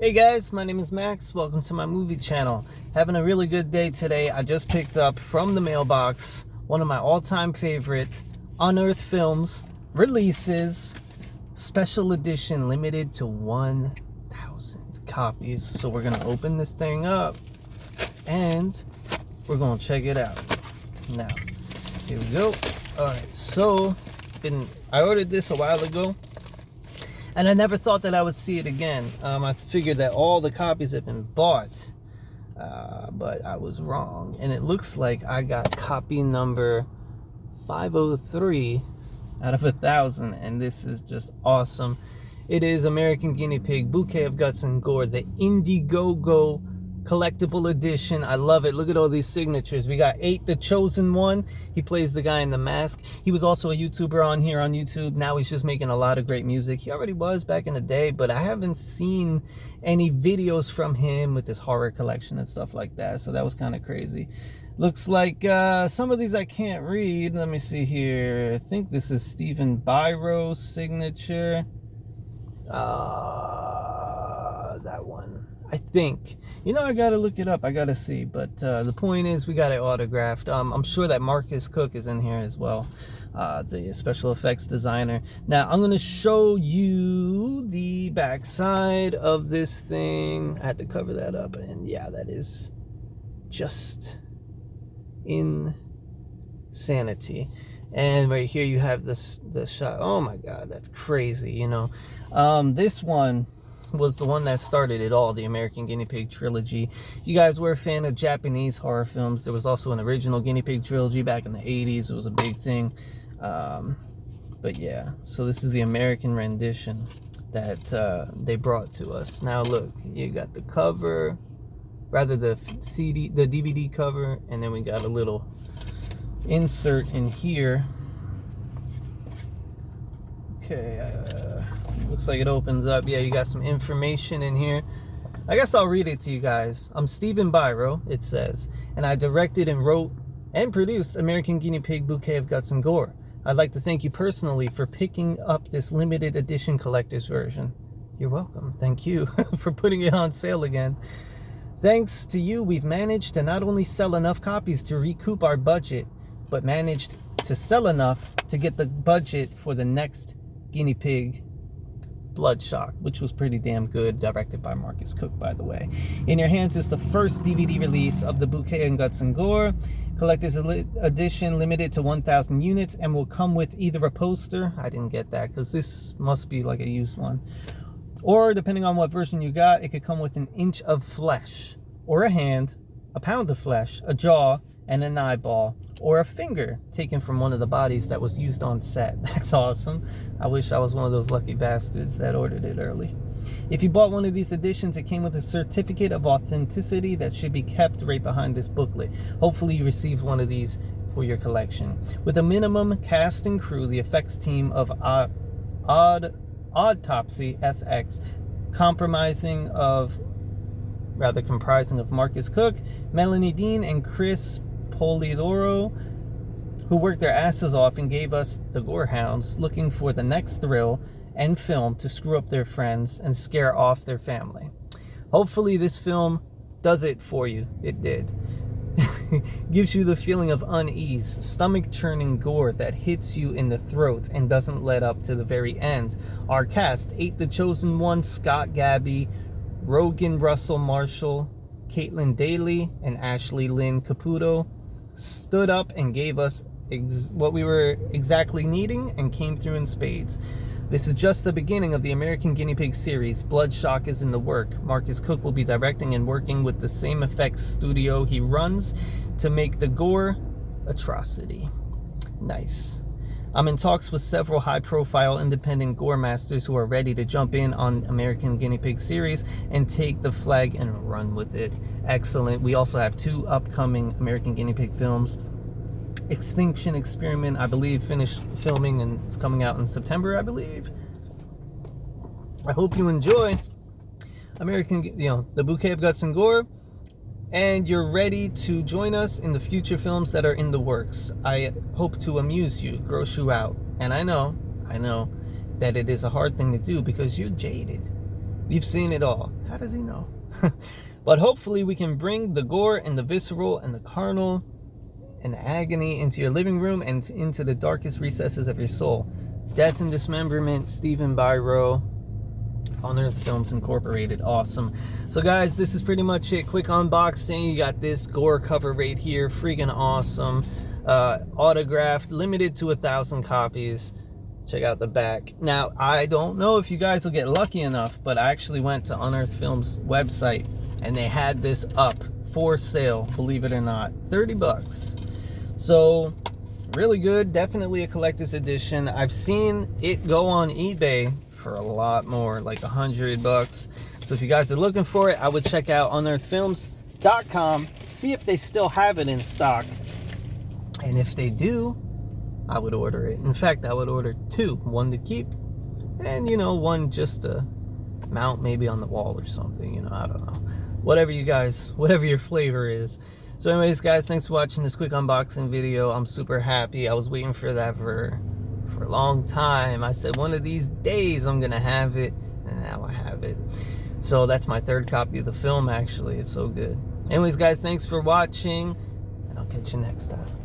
Hey guys, my name is Max. Welcome to my movie channel. Having a really good day today. I just picked up from the mailbox one of my all-time favorite Unearthed Films releases, special edition, limited to 1,000 copies. So we're gonna open this thing up and we're gonna check it out. Now, here we go. All right, so I ordered this a while ago. And I never thought that I would see it again. I figured that all the copies had been bought, but I was wrong. And it looks like I got copy number 503 out of 1,000, and this is just awesome. It is American Guinea Pig, Bouquet of Guts and Gore, the Indiegogo collectible edition. I love it. Look at all these signatures. We got 8, the chosen one. He plays the guy in the mask. He was also a YouTuber on here on YouTube. Now he's just making a lot of great music. He already was back in the day, but I haven't seen any videos from him with his horror collection and stuff like that. So that was kind of crazy. Looks like some of these I can't read. Let me see here. I think this is Stephen Byro's signature. That one, I think. I gotta look it up. I gotta see. But the point is, we got it autographed. I'm sure that Marcus Cook is in here as well, the special effects designer. Now, I'm gonna show you the backside of this thing. I had to cover that up, and yeah, that is just insanity. And right here you have the shot. Oh my god, that's crazy. This one was the one that started it all, the American Guinea Pig trilogy. You guys were a fan of Japanese horror films. There was also an original Guinea Pig trilogy back in the 80s. It was a big thing. But yeah, so this is the American rendition that they brought to us. Now look, you got the cover, rather the DVD cover, and then we got a little insert in here. Okay, looks like it opens up. Yeah, you got some information in here. I guess I'll read it to you guys. I'm Stephen Byro, it says, and I directed and wrote and produced American Guinea Pig, Bouquet of Guts and Gore. I'd like to thank you personally for picking up this limited edition collector's version. You're welcome. Thank you for putting it on sale again. Thanks to you, we've managed to not only sell enough copies to recoup our budget, but managed to sell enough to get the budget for the next Guinea Pig, Bloodshot, which was pretty damn good, directed by Marcus Cook, by the way. In your hands is the first DVD release of the Bouquet of Guts and Gore, collector's edition, limited to 1,000 units, and will come with either a poster, I didn't get that because this must be like a used one, or depending on what version you got, it could come with an inch of flesh, or a hand, a pound of flesh, a jaw, and an eyeball, or a finger taken from one of the bodies that was used on set. That's awesome. I wish I was one of those lucky bastards that ordered it early. If you bought one of these editions, it came with a certificate of authenticity that should be kept right behind this booklet. Hopefully you received one of these for your collection. With a minimum cast and crew, the effects team of Autopsy FX, comprising of Marcus Cook, Melanie Dean, and Chris Polidoro, who worked their asses off and gave us the Gore Hounds looking for the next thrill and film to screw up their friends and scare off their family. Hopefully this film does it for you. It did. Gives you the feeling of unease, stomach-churning gore that hits you in the throat and doesn't let up to the very end. Our cast: 8, the chosen one, Scott Gabby, Rogan Russell Marshall, Caitlin Daly, and Ashley Lynn Caputo stood up and gave us what we were exactly needing and came through in spades. This is just the beginning of the American Guinea Pig series. Bloodshot is in the work. Marcus Cook will be directing and working with the same effects studio he runs to make the Gore atrocity. Nice. I'm in talks with several high-profile independent gore masters who are ready to jump in on American Guinea Pig series and take the flag and run with it. Excellent. We also have 2 upcoming American Guinea Pig films. Extinction Experiment, I believe, finished filming and it's coming out in September, I believe. I hope you enjoy the Bouquet of Guts and Gore, and you're ready to join us in the future films that are in the works. I hope to amuse you, gross you out, and I know that it is a hard thing to do because you're jaded. You've seen it all. How does he know? But hopefully we can bring the gore and the visceral and the carnal and the agony into your living room and into the darkest recesses of your soul. Death and Dismemberment, Stephen Biro, On Earth Films Incorporated. Awesome. So guys, this is pretty much it. Quick unboxing. You got this Gore cover right here. Freaking awesome. Autographed, limited to 1,000 copies. Check out the back. Now, I don't know if you guys will get lucky enough, but I actually went to Unearth Films website and they had this up for sale, believe it or not. 30 bucks. So, really good. Definitely a collector's edition. I've seen it go on eBay for a lot more, like 100 bucks. So if you guys are looking for it, I would check out unearthfilms.com, see if they still have it in stock. And if they do, I would order it. In fact, I would order 2. 1 to keep, and, you know, 1 just to mount maybe on the wall or something. You know, I don't know. Whatever you guys, whatever your flavor is. So anyways, guys, thanks for watching this quick unboxing video. I'm super happy. I was waiting for that for a long time. I said one of these days I'm going to have it, and now I have it. So that's my 3rd copy of the film, actually. It's so good. Anyways, guys, thanks for watching, and I'll catch you next time.